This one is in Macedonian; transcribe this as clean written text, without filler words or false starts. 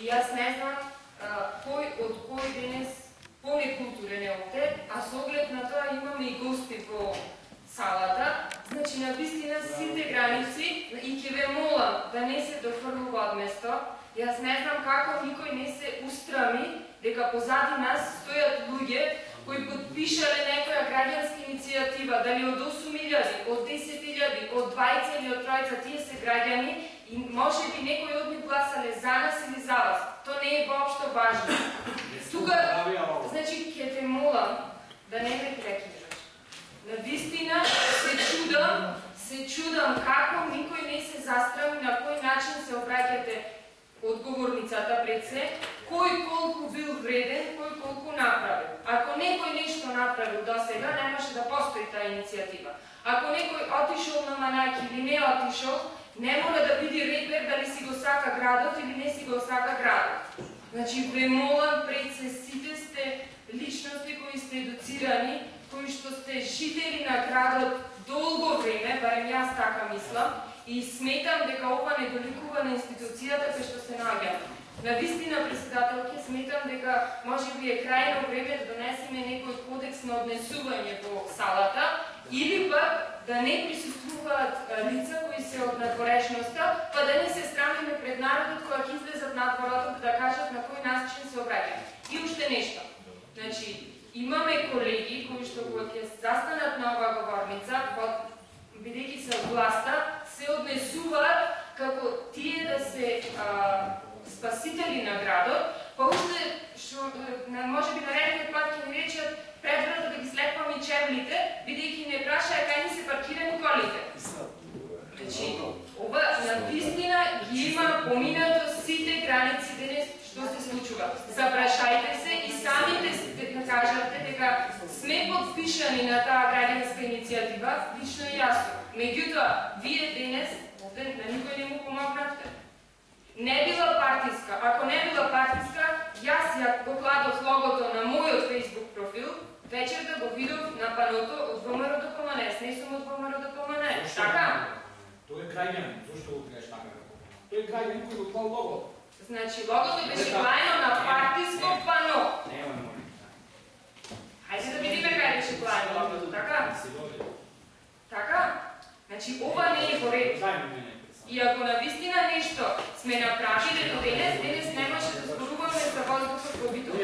И јас не знам кој од кој денес понекултурен е овде, а со оглед на тоа имаме и гости во салата. Значи, на вистина сите граници, и ќе ве молам да не се дофрлува од место. Јас не знам како никој не се устрами дека позади нас стојат луѓе кои подпишале некоја граѓанска иницијатива, дали од 8.000, од 10.000, од 20 или од 30, тие се граѓани и може би некои од нив гласале за нас или за вас. Тоа не е воопшто важно. Тука, значи, ќе те молам да не ме прекинеш. На вистина се чудам како никој не се застрами на кој начин се обраќате одговорницата пред се, кој колку бил вреден, кој колку направил. Ако некој нешто направил досега, немаше да постои таа иницијатива. Ако некој отишол на Манаќи или не отишол, не мора да биде репер дали си го сака градот или не си го сака градот. Значи, ве молам пред се, сите сте личности кои сте едуцирани, кои што сте жители на градот долго време, барем јас така мислам, и сметам дека ова не доликува на институцијата кај што се наоѓа. На вистина, председателке, сметам дека може би е крајно време да донесеме некој кодекс на однесување во салата, или пак да не присуствуваат лица кои се од надворешноста, па да не се срамиме пред народот кога ќе излезат надворот да кажат на кој начин се обраќаат. И уште нешто. Значи, имаме колеги кои што кога ќе застанат на оваа говорница, бидејќи се од власта, се однесуваат како тие да се спасители на градот, па уште што може би наредниот пат ќе ни речат предварно да ги слепаме чевлите, бидејќи не прашаа кај ни се паркирани колите. Значи, ова на вистина ги има поминато сите граници денес што се случува. Запрашајте се и самите кажавте дека сме подпишани на таа граѓанска иницијатива, лично и јас. Меѓутоа, вие денес овде на никој не му помогнавте. Не била партиска. Ако не била партиска, јас ја го кладов логото на мојот Facebook профил, вечер да го видов на паното од ВМРО до КМНС. Не сум од ВМРО до КМНС. Така? Тој е граѓанин. Зошто го кажеш така? Тој е граѓанин кој го клал логото. Значи, логото беше клаено на партиско пано. Хајде да видиме кај беше клаено логото, така? Така? Значи, ова не е во ред. И ако на вистина нешто сме направили до денес немаше да зборуваме за воздухот во Битола.